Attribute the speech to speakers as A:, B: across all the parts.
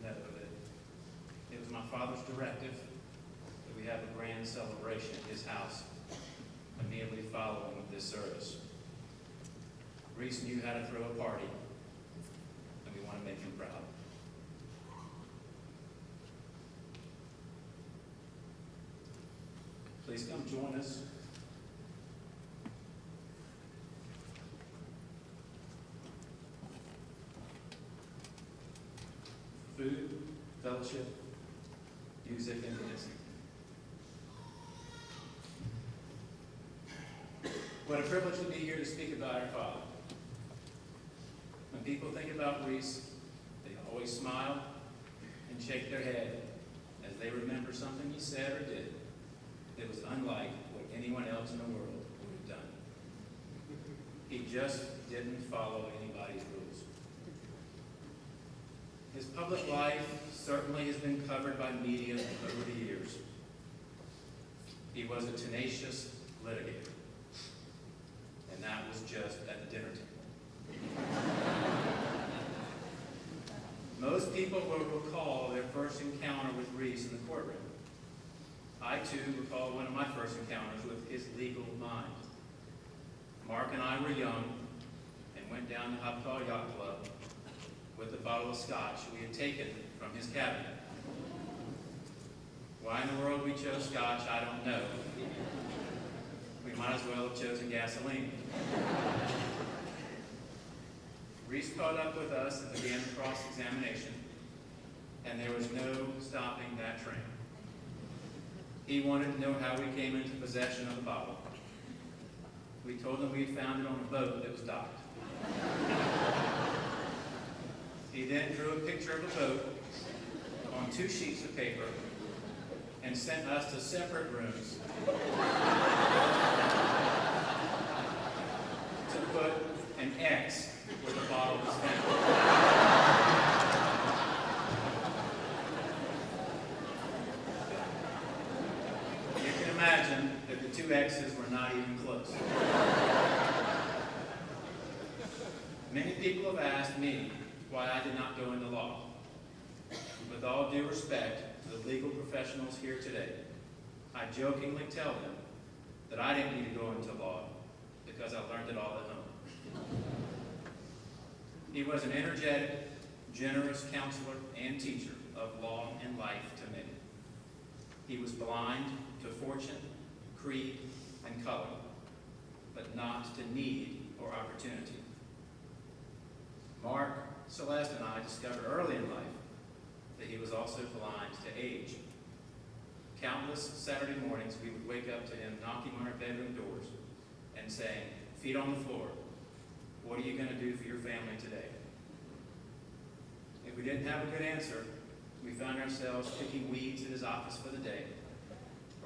A: know that it was my father's directive that we have a grand celebration at his house immediately following this service. Reese knew how to throw a party, and we want to make him proud. Please come join us. Food, fellowship, music, and dancing. What a privilege to be here to speak about our Father. When people think about Reese, they always smile and shake their head as they remember something he said or did that was unlike what anyone else in the world would have done. He just didn't follow anybody's rules. His public life certainly has been covered by media over the years. He was a tenacious litigator, and that was just at the dinner table. Most people will recall their first encounter with Reese in the courtroom. I, too, recall one of my first encounters with his legal mind. Mark and I were young and went down to Hopkall Yacht Club with a bottle of scotch we had taken from his cabinet. Why in the world we chose scotch, I don't know. We might as well have chosen gasoline. Reese caught up with us and began the cross-examination, and there was no stopping that train. He wanted to know how we came into possession of the bottle. We told him we had found it on a boat that was docked. He then drew a picture of a boat on 2 sheets of paper and sent us to separate rooms to put an X where the bottle was found. You can imagine that the 2 X's were not even close. Many people have asked me why I did not go into law. With all due respect to the legal professionals here today, I jokingly tell them that I didn't need to go into law because I learned it all at home. He was an energetic, generous counselor and teacher of law and life to many. He was blind to fortune, creed, and color, but not to need or opportunity. Mark, Celeste, and I discovered early in life that he was also blind to age. Countless Saturday mornings we would wake up to him knocking on our bedroom doors and saying, "Feet on the floor, what are you going to do for your family today?" If we didn't have a good answer, we found ourselves picking weeds in his office for the day,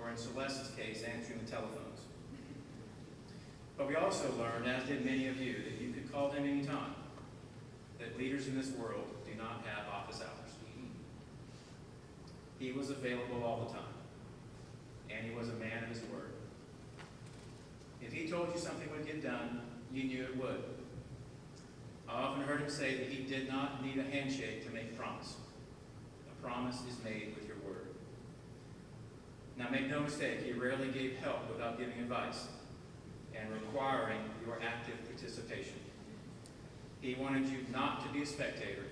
A: or in Celeste's case, answering the telephones. But we also learned, as did many of you, that you could call him anytime, that leaders in this world do not have office hours. He was available all the time, and he was a man of his word. If he told you something would get done, you knew it would. I often heard him say that he did not need a handshake to make a promise. A promise is made with your word. Now make no mistake, he rarely gave help without giving advice and requiring your active participation. He wanted you not to be a spectator,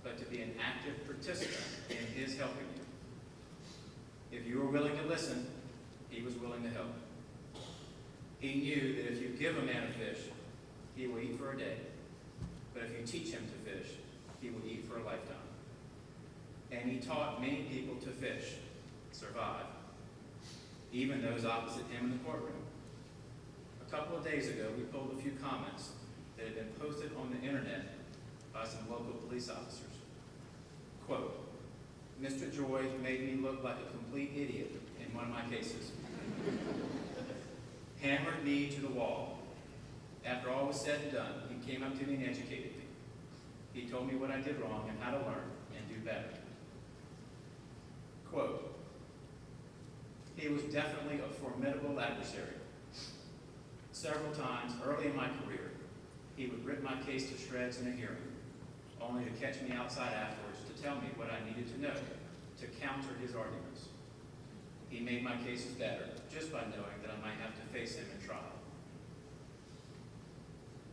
A: but to be an active participant in his helping you. If you were willing to listen, he was willing to help. He knew that if you give a man a fish, he will eat for a day. But if you teach him to fish, he will eat for a lifetime. And he taught many people to fish, survive, even those opposite him in the courtroom. A couple of days ago, we pulled a few comments that had been posted on the internet by some local police officers. Quote, "Mr. Joye made me look like a complete idiot in one of my cases. Hammered me to the wall. After all was said and done, he came up to me and educated me. He told me what I did wrong and how to learn and do better." Quote, "He was definitely a formidable adversary. Several times early in my career, he would rip my case to shreds in a hearing, only to catch me outside afterwards to tell me what I needed to know to counter his arguments. He made my cases better just by knowing that I might have to face him in trial.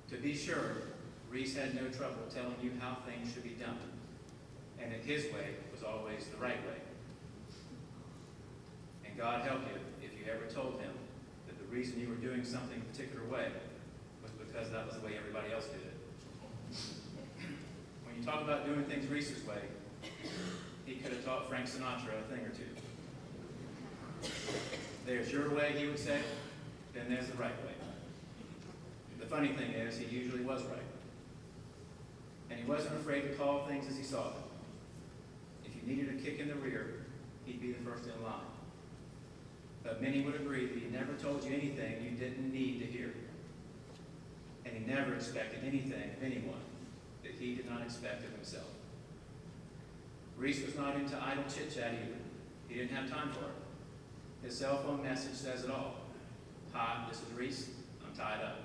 A: To be sure, Reese had no trouble telling you how things should be done, and that his way was always the right way. And God help you if you ever told him that the reason you were doing something a particular way was because that was the way everybody else did it. When you talk about doing things Reese's way, he could have taught Frank Sinatra a thing or two. There's your way, he would say, then there's the right way. The funny thing is, he usually was right. And he wasn't afraid to call things as he saw them. If you needed a kick in the rear, he'd be the first in line. But many would agree that he never told you anything you didn't need to hear. And he never expected anything of anyone that he did not expect of himself. Reese was not into idle chit-chat either. He didn't have time for it. His cell phone message says it all. Hi, this is Reese. I'm tied up.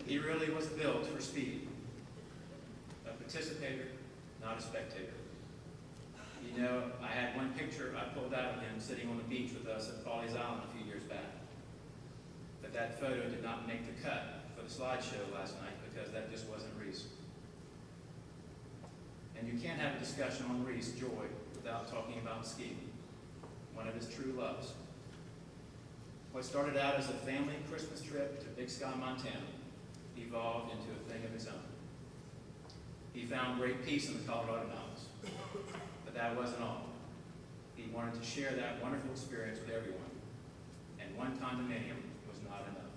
A: He really was built for speed. A participator, not a spectator. You know, I had one picture I pulled out of him sitting on the beach with us at Pawleys Island a few years back. But that photo did not make the cut for the slideshow last night because that just wasn't Reese. And you can't have a discussion on Reese Joye without talking about skiing, one of his true loves. What started out as a family Christmas trip to Big Sky, Montana, evolved into a thing of its own. He found great peace in the Colorado Mountains, but that wasn't all. He wanted to share that wonderful experience with everyone, and one condominium was not enough.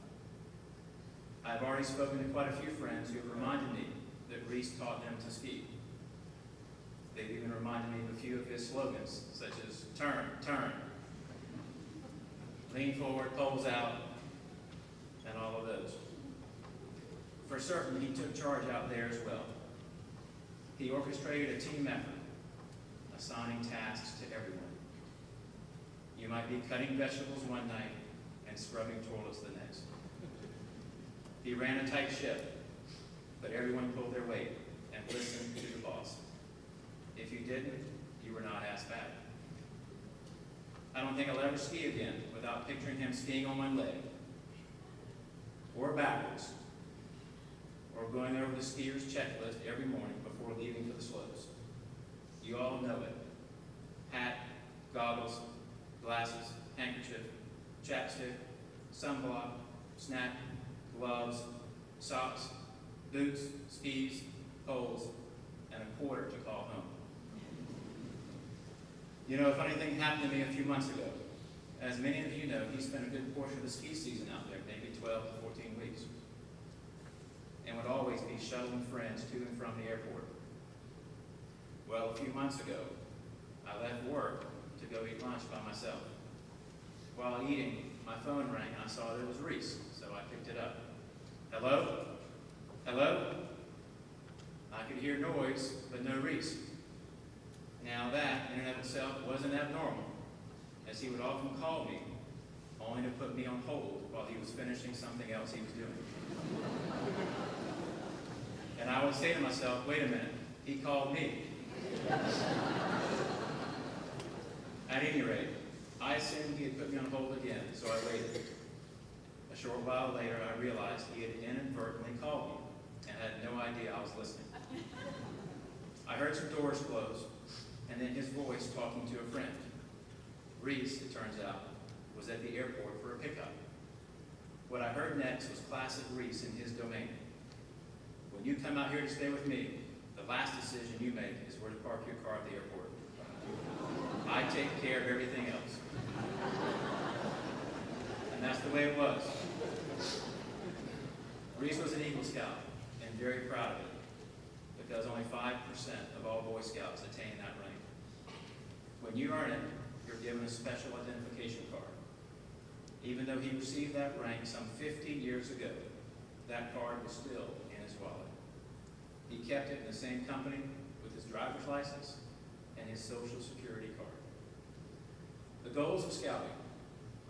A: I've already spoken to quite a few friends who have reminded me that Reese taught them to ski. They've even reminded me of a few of his slogans, such as turn, turn, lean forward, poles out, and all of those. For certain, he took charge out there as well. He orchestrated a team effort, assigning tasks to everyone. You might be cutting vegetables one night and scrubbing toilets the next. He ran a tight ship, but everyone pulled their weight and listened to the boss. If you didn't, you were not asked back. I don't think I'll ever ski again without picturing him skiing on one leg, or backwards, or going over the skier's checklist every morning before leaving for the slopes. You all know it. Hat, goggles, glasses, handkerchief, chapstick, sunblock, snack, gloves, socks, boots, skis, poles, and a quarter to call home. You know, a funny thing happened to me a few months ago. As many of you know, he spent a good portion of the ski season out there, maybe 12 to 14 weeks, and would always be shuttling friends to and from the airport. Well, a few months ago, I left work to go eat lunch by myself. While eating, my phone rang and I saw that it was Reese, so I picked it up. Hello? Hello? I could hear noise, but no Reese. Now that, in and of itself, wasn't abnormal, as he would often call me, only to put me on hold while he was finishing something else he was doing. And I would say to myself, wait a minute, he called me. At any rate, I assumed he had put me on hold again, so I waited. A short while later, I realized he had inadvertently called me and had no idea I was listening. I heard some doors close, and then his voice talking to a friend. Reese, it turns out, was at the airport for a pickup. What I heard next was classic Reese in his domain. When you come out here to stay with me, the last decision you make is where to park your car at the airport. I take care of everything else. And that's the way it was. Reese was an Eagle Scout and very proud of it, because only 5% of all Boy Scouts attain that rank. When you earn it, you're given a special identification card. Even though he received that rank some 50 years ago, that card was still in his wallet. He kept it in the same company with his driver's license and his Social Security card. The goals of Scouting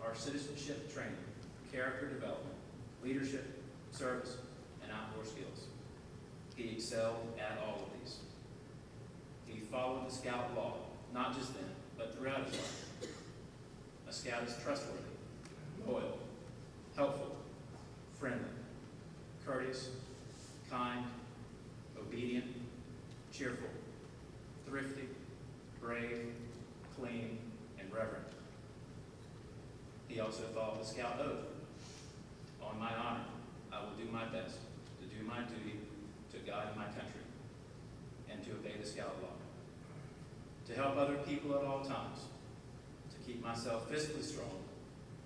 A: are citizenship training, character development, leadership, service, and outdoor skills. excelled at all of these. He followed the scout law, not just then, but throughout his life. A scout is trustworthy, loyal, helpful, friendly, courteous, kind, obedient, cheerful, thrifty, brave, clean, and reverent. He also followed the scout oath. On my honor, I will do my best to do my duty to God and my country, and to obey the scout law, to help other people at all times, to keep myself physically strong,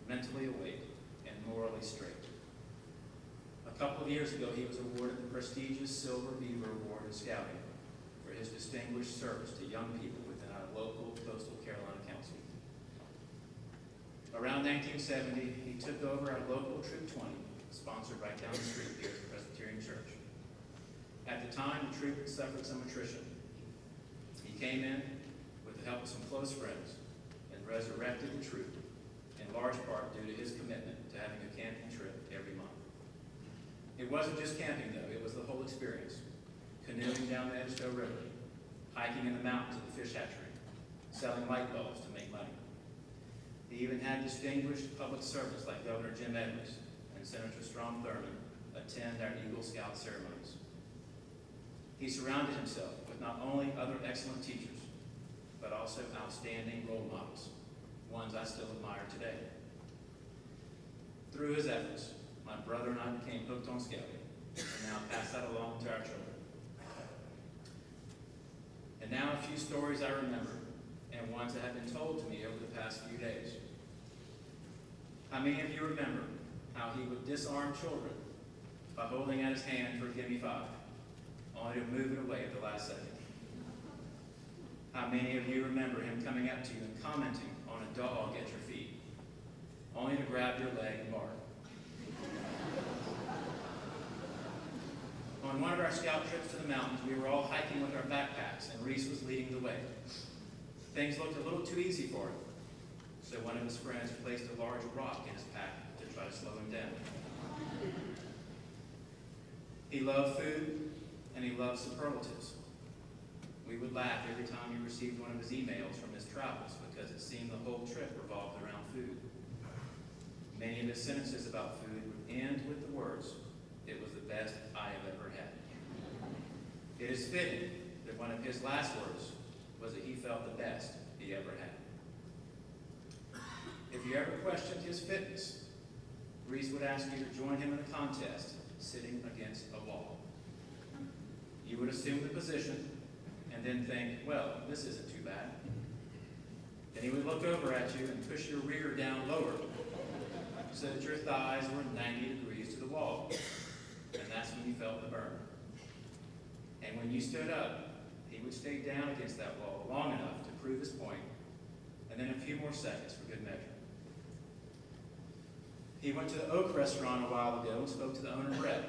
A: mentally awake, and morally straight. A couple of years ago, he was awarded the prestigious Silver Beaver Award in Scouting for his distinguished service to young people within our local coastal Carolina Council. Around 1970, he took over our local Troop 20, sponsored right down the street here at the Presbyterian Church. At the time, the troop had suffered some attrition. He came in with the help of some close friends and resurrected the troop, in large part due to his commitment to having a camping trip every month. It wasn't just camping, though. It was the whole experience. Canoeing down the Edgestow River, hiking in the mountains of the fish hatchery, selling light bulbs to make money. He even had distinguished public servants like Governor Jim Edwards and Senator Strom Thurmond attend our Eagle Scout ceremonies. He surrounded himself with not only other excellent teachers, but also outstanding role models, ones I still admire today. Through his efforts, my brother and I became hooked on scouting, and now pass that along to our children. And now a few stories I remember, and ones that have been told to me over the past few days. How many of you remember how he would disarm children by holding out his hand for a gimme five, only to move it away at the last second? How many of you remember him coming up to you and commenting on a dog at your feet, only to grab your leg and bark? On one of our scout trips to the mountains, we were all hiking with our backpacks, and Reese was leading the way. Things looked a little too easy for him, so one of his friends placed a large rock in his pack to try to slow him down. He loved food, and he loved superlatives. We would laugh every time he received one of his emails from his travels, because it seemed the whole trip revolved around food. Many of his sentences about food would end with the words, "It was the best I have ever had." It is fitting that one of his last words was that he felt the best he ever had. If you ever questioned his fitness, Reese would ask you to join him in a contest sitting against a wall. You would assume the position and then think, well, this isn't too bad. Then he would look over at you and push your rear down lower so that your thighs were 90 degrees to the wall. And that's when you felt the burn. And when you stood up, he would stay down against that wall long enough to prove his point, and then a few more seconds for good measure. He went to the Oak restaurant a while ago and spoke to the owner, Brett,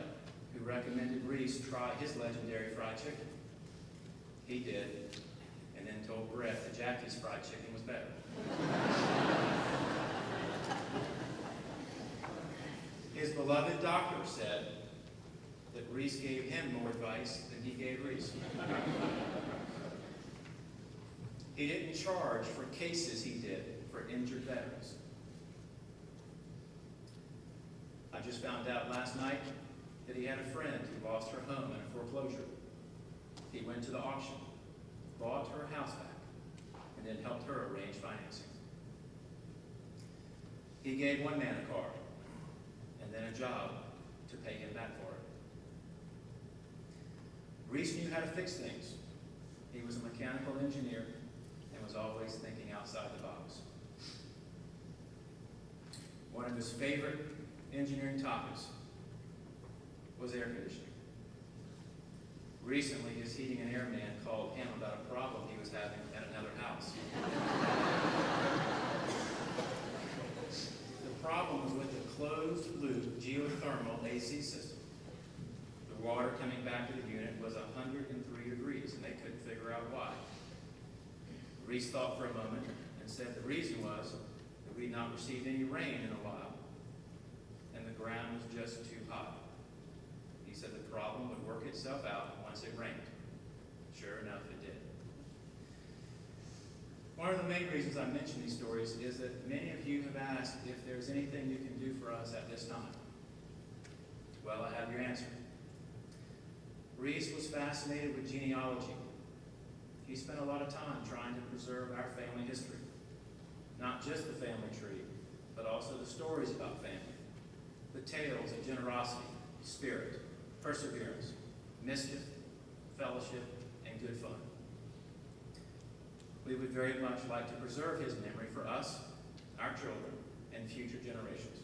A: who recommended Reese try his legendary fried chicken. He did, and then told Brett that Jackie's fried chicken was better. His beloved doctor said that Reese gave him more advice than he gave Reese. He didn't charge for cases he did for injured veterans. I just found out last night that he had a friend who lost her home in a foreclosure. He went to the auction, bought her house back, and then helped her arrange financing. He gave one man a car, and then a job to pay him back for it. Reese knew how to fix things. He was a mechanical engineer and was always thinking outside the box. One of his favorite engineering topics was air conditioning. Recently, his heating and air man called him about a problem he was having at another house. The problem was with the closed-loop geothermal AC system. The water coming back to the unit was 103 degrees, and they couldn't figure out why. Reese thought for a moment and said the reason was that we'd not received any rain in a while, and the ground was just too hot. He said the problem would work itself out once it rained. Sure enough, it did. One of the main reasons I mention these stories is that many of you have asked if there's anything you can do for us at this time. Well, I have your answer. Reese was fascinated with genealogy. He spent a lot of time trying to preserve our family history. Not just the family tree, but also the stories about family, the tales of generosity, spirit, perseverance, mischief, fellowship, and good fun. We would very much like to preserve his memory for us, our children, and future generations.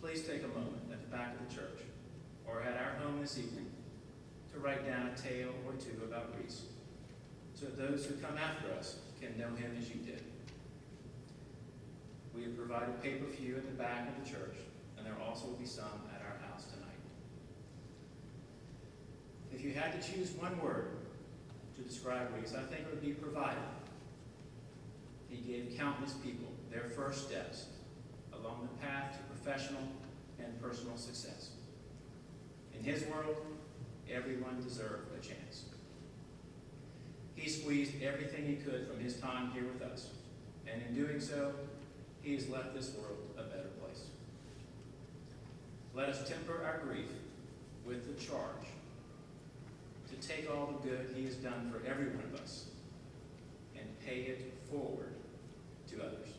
A: Please take a moment at the back of the church or at our home this evening to write down a tale or two about Reese, so that those who come after us can know him as you did. We have provided paper for you at the back of the church, and there also will be some at our house tonight. If you had to choose one word to describe Reese, I think it would be provider. He gave countless people their first steps along the path to professional and personal success. In his world, everyone deserved a chance. He squeezed everything he could from his time here with us, and in doing so, he has left this world a better place. Let us temper our grief with the charge to take all the good he has done for every one of us and pay it forward to others.